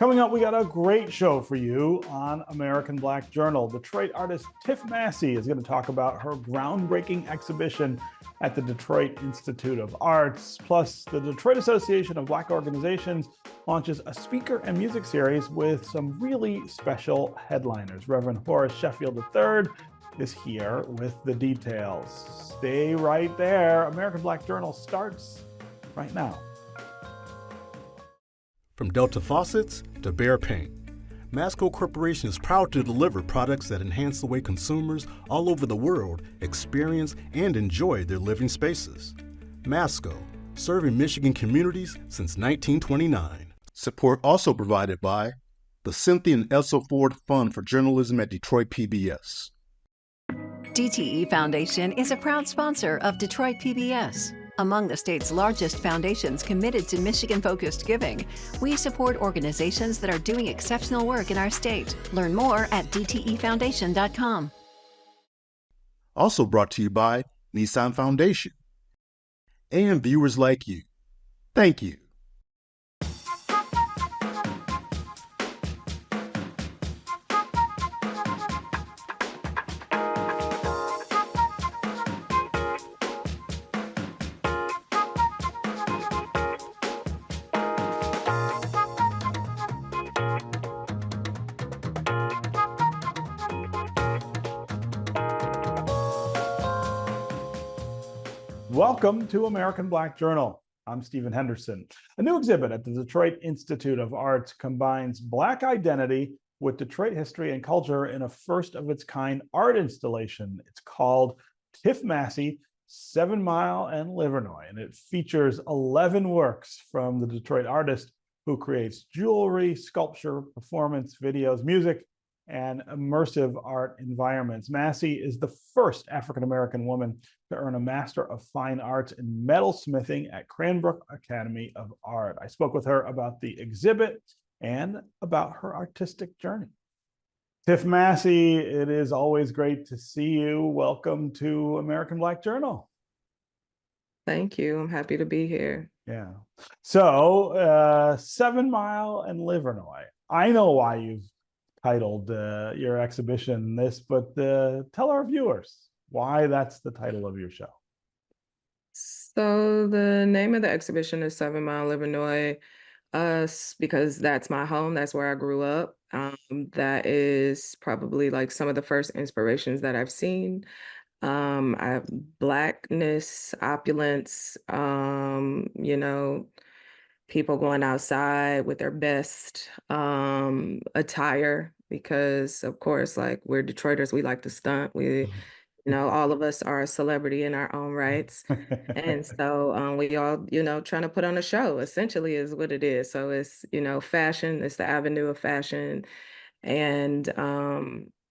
Coming up, we got a great show for you on American Black Journal. Detroit artist Tiff Massey is going to talk about her groundbreaking exhibition at the Detroit Institute of Arts. Plus, the Detroit Association of Black Organizations launches a speaker and music series with some really special headliners. Reverend Horace Sheffield III is here with the details. Stay right there. American Black Journal starts right now. From Delta faucets to Behr paint, Masco Corporation is proud to deliver products that enhance the way consumers all over the world experience and enjoy their living spaces. Masco, serving Michigan communities since 1929. Support also provided by the Cynthia and Essel Ford Fund for Journalism at Detroit PBS. DTE Foundation is a proud sponsor of Detroit PBS. Among the state's largest foundations committed to Michigan-focused giving, we support organizations that are doing exceptional work in our state. Learn more at dtefoundation.com. Also brought to you by Nissan Foundation. And viewers like you. Thank you. Welcome to American Black Journal. I'm Stephen Henderson. A new exhibit at the Detroit Institute of Arts combines Black identity with Detroit history and culture in a first-of-its-kind art installation. It's called Tiff Massey, 7 Mile and Livernois, and it features 11 works from the Detroit artist who creates jewelry, sculpture, performance, videos, music, and immersive art environments. Massey is the first African-American woman to earn a Master of Fine Arts in metalsmithing at Cranbrook Academy of Art. I spoke with her about the exhibit and about her artistic journey. Tiff Massey, it is always great to see you. Welcome to American Black Journal. Thank you. I'm happy to be here. Yeah. So 7 Mile and Livernois. I know why you've titled your exhibition this, but tell our viewers why that's the title of your show. So the name of the exhibition is 7 Mile Livernois, because that's my home. That's where I grew up. That is probably like some of the first inspirations that I've seen. I have Blackness, opulence, people going outside with their best attire, because of course, like, we're Detroiters, we like to stunt. We, all of us are a celebrity in our own rights. And so we all, trying to put on a show, essentially, is what it is. So it's, fashion, it's the avenue of fashion. And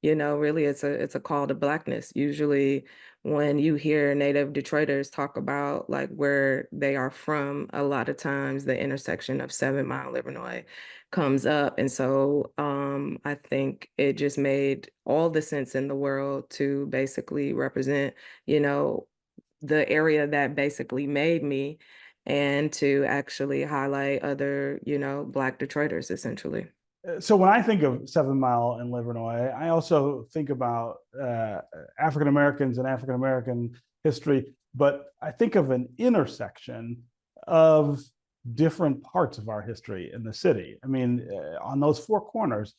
really it's a call to Blackness. Usually when you hear native Detroiters talk about like where they are from, a lot of times the intersection of 7 Mile Livernois comes up. And so I think it just made all the sense in the world to basically represent, the area that basically made me, and to actually highlight other, Black Detroiters, essentially. So when I think of 7 Mile and Livernois, I also think about African Americans and African American history, but I think of an intersection of different parts of our history in the city. I mean, on those four corners,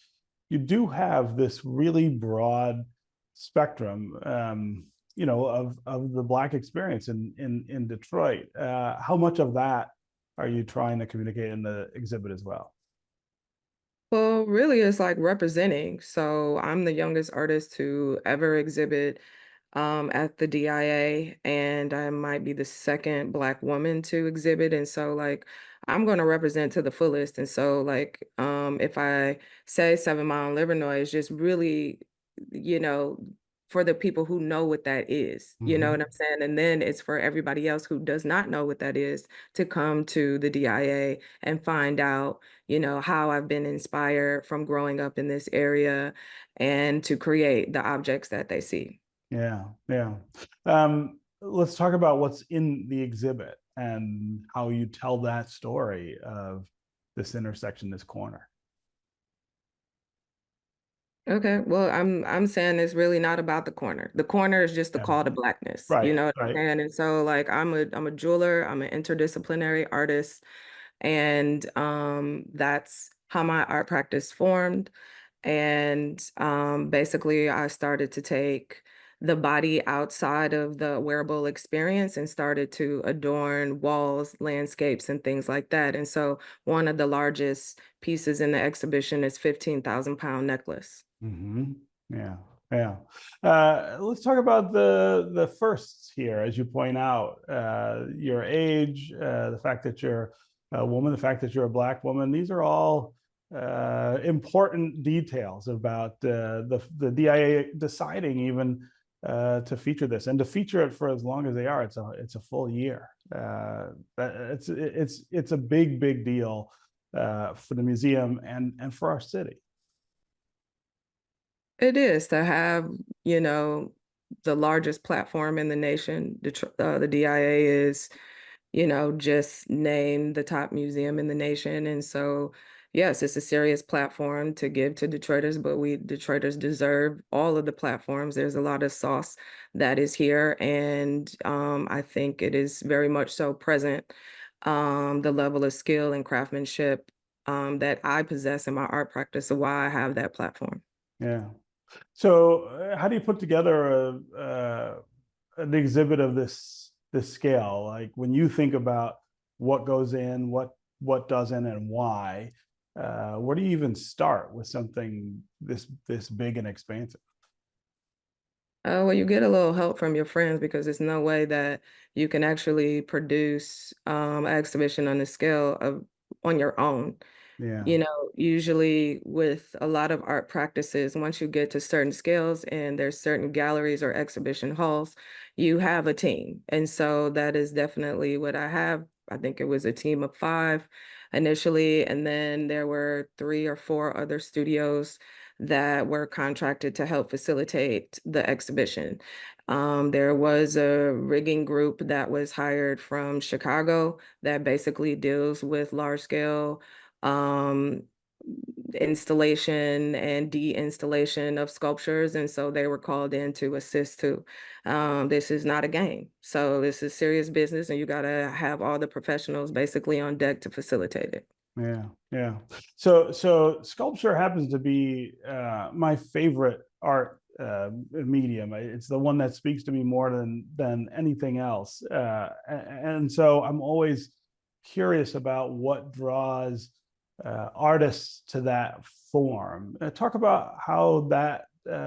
you do have this really broad spectrum, of the Black experience in Detroit. How much of that are you trying to communicate in the exhibit as well? Well, really, it's like representing. So I'm the youngest artist to ever exhibit at the DIA, and I might be the second Black woman to exhibit. And so, like, I'm going to represent to the fullest. And so, like, if I say 7 Mile and Livernois, is just really, for the people who know what that is, you know what I'm saying? And then it's for everybody else who does not know what that is to come to the DIA and find out, how I've been inspired from growing up in this area and to create the objects that they see. Yeah. Let's talk about what's in the exhibit and how you tell that story of this intersection, this corner. Okay, well, I'm saying it's really not about the corner. The corner is just the Yeah. call to blackness. You Right. know what I'm Right. saying? And so like I'm a jeweler, I'm an interdisciplinary artist, and that's how my art practice formed. And basically I started to take the body outside of the wearable experience and started to adorn walls, landscapes, and things like that. And so one of the largest pieces in the exhibition is 15,000-pound necklace. Hmm. Yeah, yeah. Let's talk about the firsts here, as you point out, your age, the fact that you're a woman, the fact that you're a Black woman. These are all important details about the DIA deciding even to feature this and to feature it for as long as they are. It's a full year. It's a big deal for the museum and for our city. It is to have, you know, the largest platform in the nation. The DIA is, you know, just named the top museum in the nation. And so, yes, it's a serious platform to give to Detroiters, but we Detroiters deserve all of the platforms. There's a lot of sauce that is here. And I think it is very much so present. The level of skill and craftsmanship that I possess in my art practice, so why I have that platform. Yeah. So, how do you put together an exhibit of this scale? Like when you think about what goes in, what doesn't, and why, where do you even start with something this big and expansive? Well, you get a little help from your friends because there's no way that you can actually produce an exhibition on the scale of on your own. Yeah. You know, usually with a lot of art practices, once you get to certain scales and there's certain galleries or exhibition halls, you have a team. And so that is definitely what I have. I think it was a team of 5 initially, and then there were 3 or 4 other studios that were contracted to help facilitate the exhibition. There was a rigging group that was hired from Chicago that basically deals with large scale um, installation and de-installation of sculptures. And so they were called in to assist too. This is not a game. So this is serious business and you gotta have all the professionals basically on deck to facilitate it. Yeah, yeah. So sculpture happens to be my favorite art medium. It's the one that speaks to me more than anything else. And so I'm always curious about what draws artists to that form. Talk about how that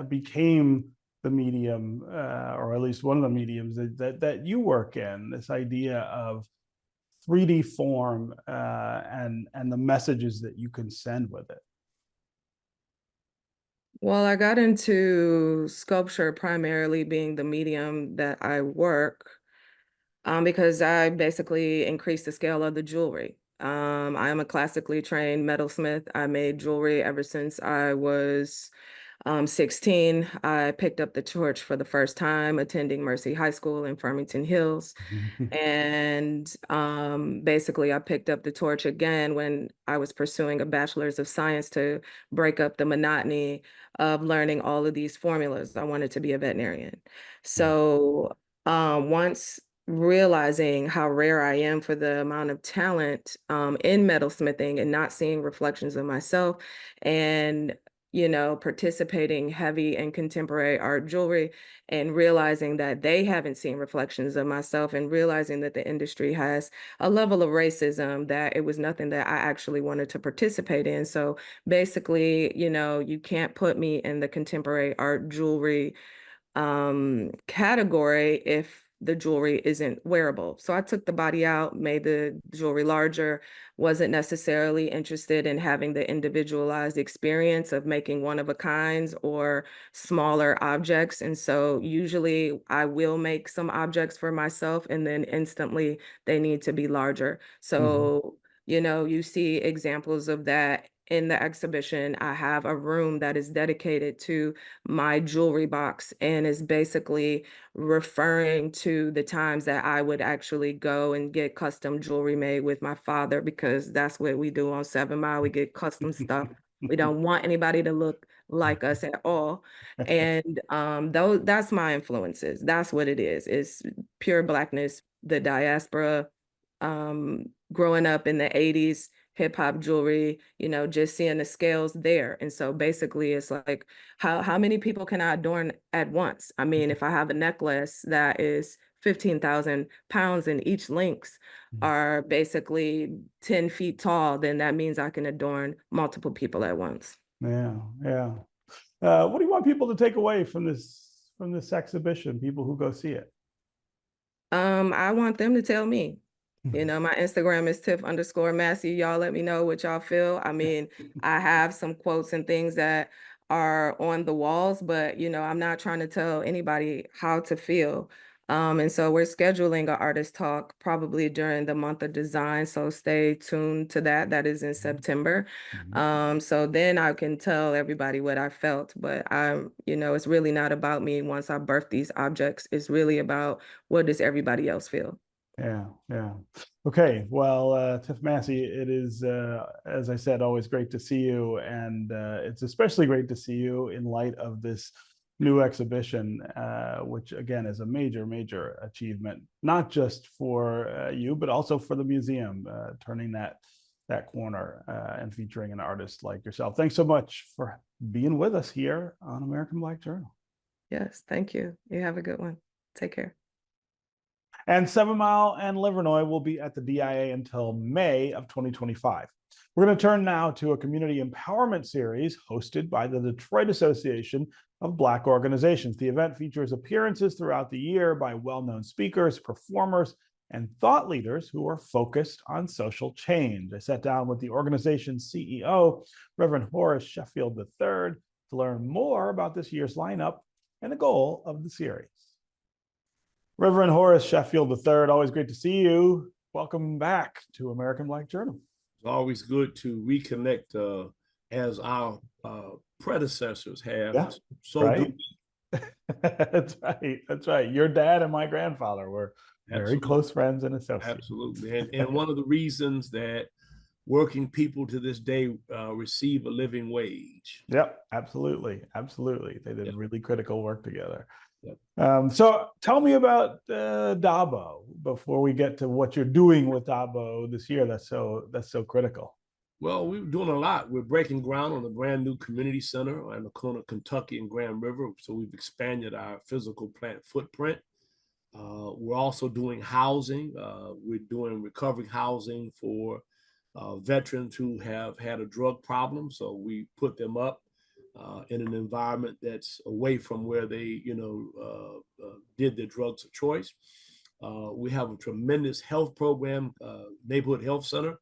became the medium, or at least one of the mediums that you work in. This idea of 3D form and the messages that you can send with it. Well, I got into sculpture primarily being the medium that I work because I basically increased the scale of the jewelry. I am a classically trained metalsmith. I made jewelry ever since I was 16. I picked up the torch for the first time attending Mercy High School in Farmington Hills. And basically, I picked up the torch again when I was pursuing a bachelor's of science to break up the monotony of learning all of these formulas. I wanted to be a veterinarian. So once realizing how rare I am for the amount of talent in metalsmithing and not seeing reflections of myself and you know, participating heavy in contemporary art jewelry and realizing that they haven't seen reflections of myself and realizing that the industry has a level of racism that it was nothing that I actually wanted to participate in. So basically, you know, you can't put me in the contemporary art jewelry category if the jewelry isn't wearable. So I took the body out, made the jewelry larger, wasn't necessarily interested in having the individualized experience of making one of a kinds or smaller objects. And so usually I will make some objects for myself and then instantly they need to be larger. Mhm. So, you know, you see examples of that in the exhibition. I have a room that is dedicated to my jewelry box and is basically referring to the times that I would actually go and get custom jewelry made with my father because that's what we do on 7 Mile. We get custom stuff. We don't want anybody to look like us at all. And that's my influences. That's what it is. It's pure Blackness, the diaspora, growing up in the 80s, hip hop jewelry, just seeing the scales there. And so basically it's like, how many people can I adorn at once? I mean, if I have a necklace that is 15,000 pounds and each links are basically 10 feet tall, then that means I can adorn multiple people at once. Yeah, yeah. What do you want people to take away from this exhibition, people who go see it? I want them to tell me. My Instagram is Tiff_Massey. Y'all let me know what y'all feel. I mean, I have some quotes and things that are on the walls, but I'm not trying to tell anybody how to feel. And so we're scheduling an artist talk probably during the month of design. So stay tuned to that. That is in September. So then I can tell everybody what I felt, but it's really not about me. Once I birth these objects, it's really about what does everybody else feel. Yeah, yeah. Okay, well, Tiff Massey, it is, as I said, always great to see you. And it's especially great to see you in light of this new exhibition, which again is a major, major achievement, not just for you, but also for the museum, turning that corner and featuring an artist like yourself. Thanks so much for being with us here on American Black Journal. Yes, thank you. You have a good one. Take care. And 7 Mile and Livernois will be at the DIA until May of 2025. We're going to turn now to a community empowerment series hosted by the Detroit Association of Black Organizations. The event features appearances throughout the year by well-known speakers, performers, and thought leaders who are focused on social change. I sat down with the organization's CEO, Reverend Horace Sheffield III, to learn more about this year's lineup and the goal of the series. Reverend Horace Sheffield III, always great to see you. Welcome back to American Black Journal. It's always good to reconnect as our predecessors have. Yeah, so right? That's right. That's right. Your dad and my grandfather were very close friends and associates. Absolutely. And one of the reasons that working people to this day receive a living wage. Yep, absolutely. Absolutely. They did really critical work together. Yep. So tell me about DABO before we get to what you're doing with DABO this year. That's so critical. Well, we're doing a lot. We're breaking ground on a brand new community center in the corner of Kentucky and Grand River. So we've expanded our physical plant footprint. We're also doing housing. We're doing recovery housing for veterans who have had a drug problem. So we put them up in an environment that's away from where they, did their drugs of choice. We have a tremendous health program, neighborhood health center,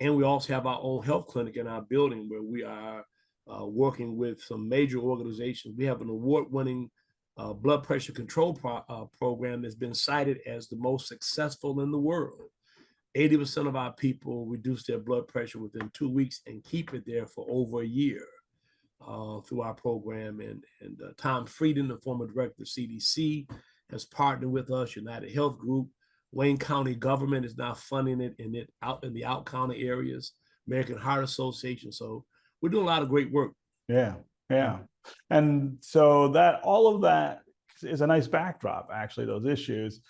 and we also have our own health clinic in our building where we are working with some major organizations. We have an award-winning blood pressure control program that's been cited as the most successful in the world. 80% of our people reduce their blood pressure within 2 weeks and keep it there for over a year. Through our program, and Tom Frieden, the former director of CDC, has partnered with us. United Health Group, Wayne County government is now funding it out in the out county areas. American Heart Association. So we're doing a lot of great work. Yeah, yeah, and so all of that is a nice backdrop. Actually, those issues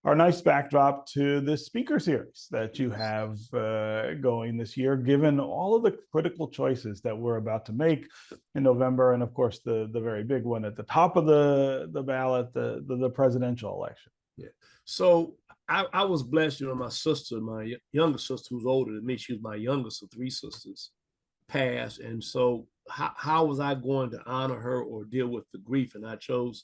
are a nice backdrop to this speaker series that you have going this year, given all of the critical choices that we're about to make in November, and of course the very big one at the top of the ballot, the presidential election. Yeah. So I was blessed. My sister, my younger sister, who's older than me, she was my youngest of 3 sisters, passed, and so how was I going to honor her or deal with the grief? And I chose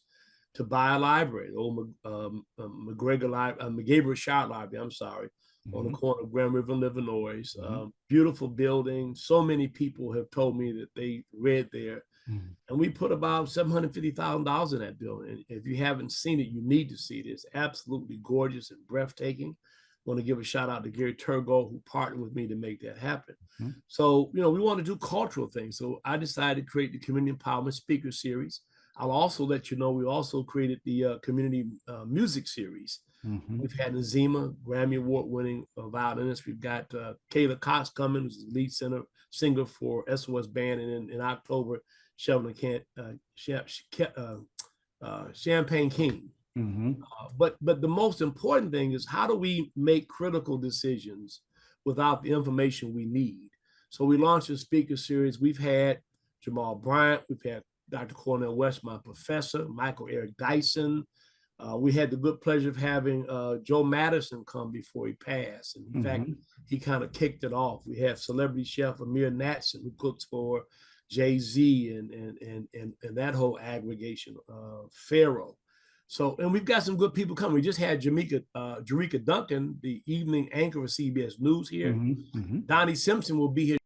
to buy a library, the old McGabriel Shire Library, on the corner of Grand River and Livernois. Beautiful building. So many people have told me that they read there. And we put about $750,000 in that building. If you haven't seen it, you need to see it. It's absolutely gorgeous and breathtaking. I want to give a shout out to Gary Turgo, who partnered with me to make that happen. So, we want to do cultural things. So I decided to create the Community Empowerment Speaker Series. I'll also let you know we also created the community music series. We've had Nazima, Grammy Award-winning violinist. We've got Kayla Cox coming, who's the lead singer for SOS Band, and in October, Champagne King. But the most important thing is, how do we make critical decisions without the information we need? So we launched a speaker series. We've had Jamal Bryant, we've had Dr. Cornel West, my professor, Michael Eric Dyson. We had the good pleasure of having Joe Madison come before he passed. And in fact, he kind of kicked it off. We have celebrity chef Amir Natson, who cooks for Jay-Z and that whole aggregation, Pharaoh. So, and we've got some good people coming. We just had Jerika Duncan, the evening anchor of CBS News here. Donnie Simpson will be here.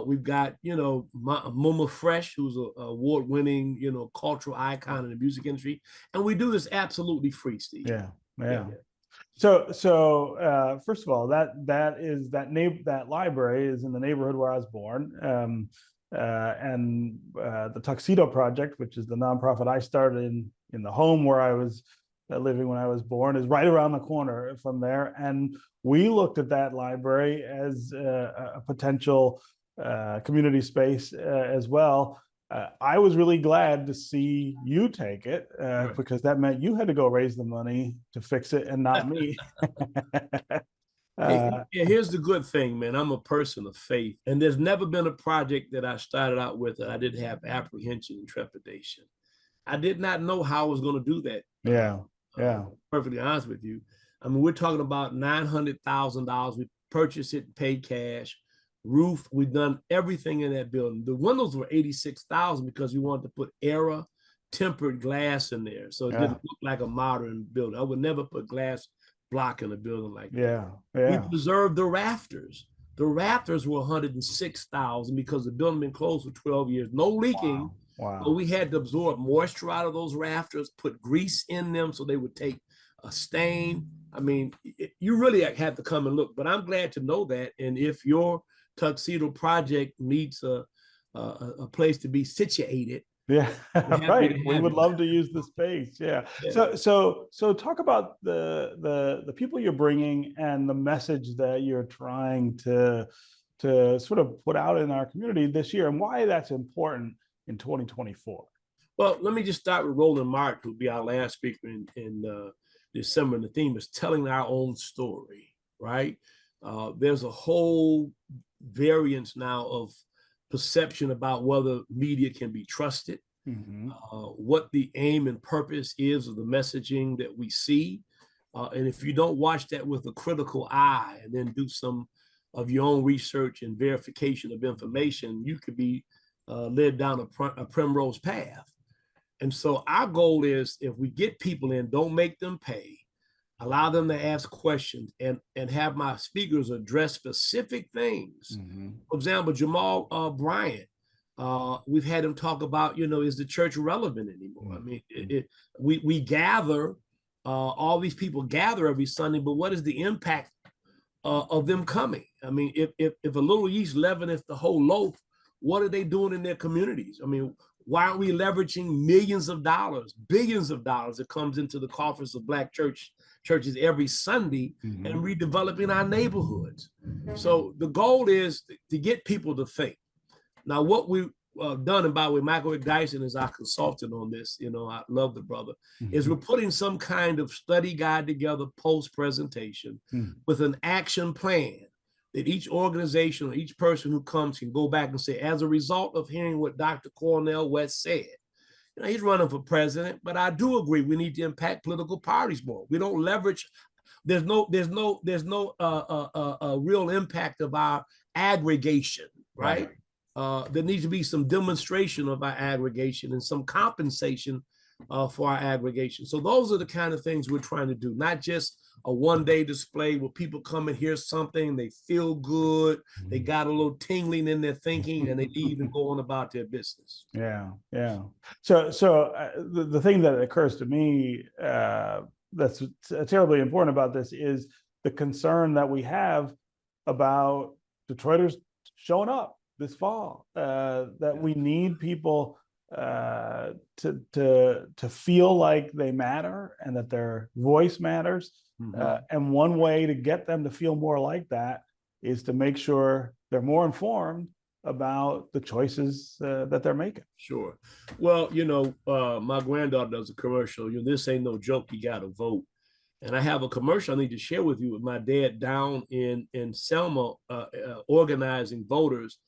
We've got, Moma Fresh, who's an award-winning, cultural icon in the music industry. And we do this absolutely free, Steve. Yeah. So first of all, that library is in the neighborhood where I was born. And the Tuxedo Project, which is the nonprofit I started in the home where I was living when I was born, is right around the corner from there. And we looked at that library as a potential community space as well. I was really glad to see you take it because that meant you had to go raise the money to fix it and not me. Here's the good thing, man. I'm a person of faith, and there's never been a project that I started out with that I didn't have apprehension and trepidation. I did not know how I was going to do that. Perfectly honest with you. I mean, we're talking about $900,000. We purchased it, paid cash. Roof, we've done everything in that building. The windows were $86,000 because we wanted to put era tempered glass in there, so it didn't look like a modern building. I would never put glass block in a building like that. We preserved the rafters. The rafters were $106,000 because the building had been closed for 12 years. No leaking. But we had to absorb moisture out of those rafters, put grease in them so they would take a stain. I mean, you really had to come and look. But I'm glad to know that. And if your Tuxedo Project needs a place to be situated, right. We would love to use the space. So talk about the people you're bringing and the message that you're trying to sort of put out in our community this year, and why that's important in 2024. Well, let me just start with Roland Martin, who'll be our last speaker in December. And the theme is telling our own story, right? There's a whole variance now of perception about whether media can be trusted, what the aim and purpose is of the messaging that we see. And if you don't watch that with a critical eye and then do some of your own research and verification of information, you could be led down a primrose path. And so our goal is, if we get people in, don't make them pay, allow them to ask questions, and have my speakers address specific things. For example, Jamal Bryant, we've had him talk about, is the church relevant anymore? I mean, we gather, all these people gather every Sunday, but what is the impact of them coming? I mean, if a little yeast leaveneth the whole loaf, what are they doing in their communities? I mean, why aren't we leveraging millions of dollars, billions of dollars that comes into the coffers of Black churches every Sunday and redeveloping our neighborhoods? So the goal is to get people to think. Now, what we've done, and by the way, Michael Rick Dyson is our consultant on this, I love the brother, is we're putting some kind of study guide together post-presentation with an action plan that each organization or each person who comes can go back and say, as a result of hearing what Dr. Cornel West said, he's running for president, but I do agree we need to impact political parties more. We don't leverage. There's no real impact of our aggregation, right? There needs to be some demonstration of our aggregation and some compensation for our aggregation. So those are the kind of things we're trying to do, not just a one-day display where people come and hear something, they feel good, they got a little tingling in their thinking, and they leave and go on about their business. So the thing that occurs to me that's terribly important about this is the concern that we have about Detroiters showing up this fall, that we need people to feel like they matter and that their voice matters. And one way to get them to feel more like that is to make sure they're more informed about the choices that they're making. Sure. Well, my granddaughter does a commercial. This ain't no joke. You got to vote. And I have a commercial I need to share with you with my dad down in Selma, organizing voters.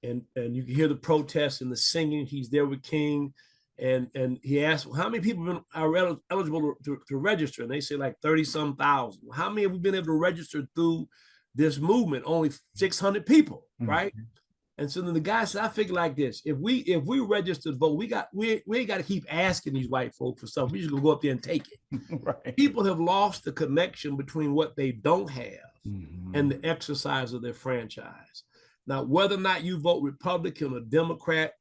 And you can hear the protests and the singing. He's there with King. And he asked, how many people are eligible to register? And they say like 30-some thousand. How many have we been able to register through this movement? Only 600 people, right? And so then the guy said, I figure like this: if we registered vote, we ain't got to keep asking these white folk for something. We just gonna go up there and take it. Right. People have lost the connection between what they don't have and the exercise of their franchise. Now, whether or not you vote Republican or Democrat,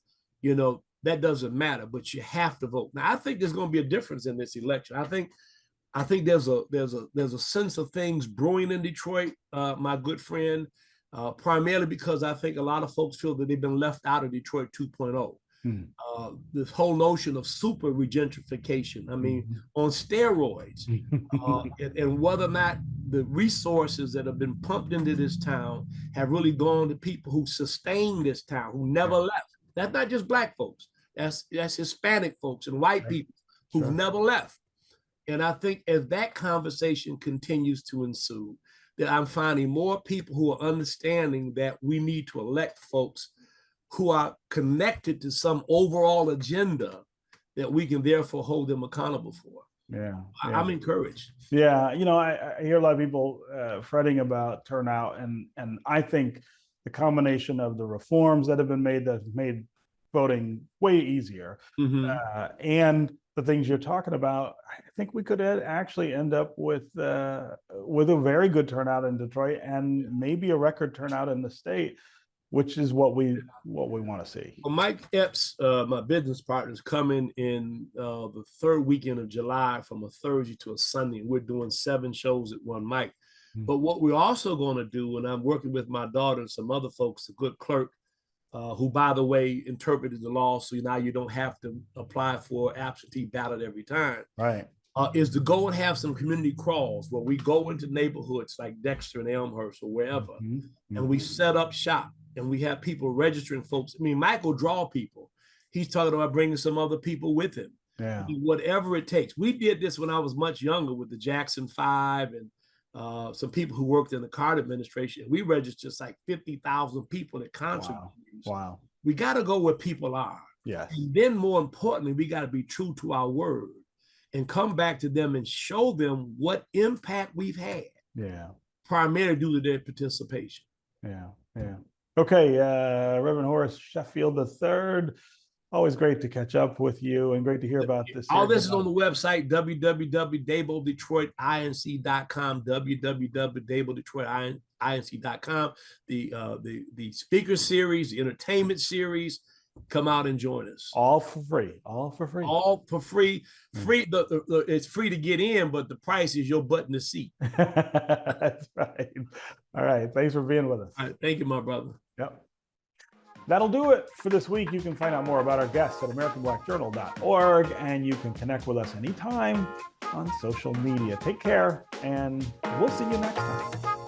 that doesn't matter, but you have to vote. Now, I think there's going to be a difference in this election. I think there's a sense of things brewing in Detroit, my good friend, primarily because I think a lot of folks feel that they've been left out of Detroit 2.0. This whole notion of super regentrification, on steroids, and whether or not the resources that have been pumped into this town have really gone to people who sustain this town, who never left. That's not just Black folks. That's Hispanic folks and white people who've never left. And I think as that conversation continues to ensue, that I'm finding more people who are understanding that we need to elect folks who are connected to some overall agenda that we can therefore hold them accountable for. I'm encouraged. I hear a lot of people fretting about turnout, and I think the combination of the reforms that have been made that have made voting way easier, and the things you're talking about, I think we could actually end up with a very good turnout in Detroit and maybe a record turnout in the state, which is what we want to see. Well, Mike Epps, my business partner, is coming in the third weekend of July from a Thursday to a Sunday, and we're doing 7 shows at one mic. But what we're also going to do, and I'm working with my daughter and some other folks, a good clerk, who, by the way, interpreted the law, so now you don't have to apply for absentee ballot every time. Right. Is to go and have some community crawls where we go into neighborhoods like Dexter and Elmhurst or wherever, and we set up shop. And we have people registering folks. Mike will draw people. He's talking about bringing some other people with him. Whatever it takes. We did this when I was much younger with the Jackson 5 and some people who worked in the Carter administration. We registered like 50,000 people that contributed. Wow. We got to go where people are. Yes. And then more importantly, we got to be true to our word and come back to them and show them what impact we've had. Primarily due to their participation. Okay, Reverend Horace Sheffield III, always great to catch up with you and great to hear about this. All this is on the website, www.dabodetroitinc.com, www.dabodetroitinc.com. The speaker series, the entertainment series, come out and join us. All for free. It's free to get in, but the price is your butt in the seat. That's right. All right. Thanks for being with us. All right. Thank you, my brother. Yep. That'll do it for this week. You can find out more about our guests at AmericanBlackJournal.org, and you can connect with us anytime on social media. Take care, and we'll see you next time.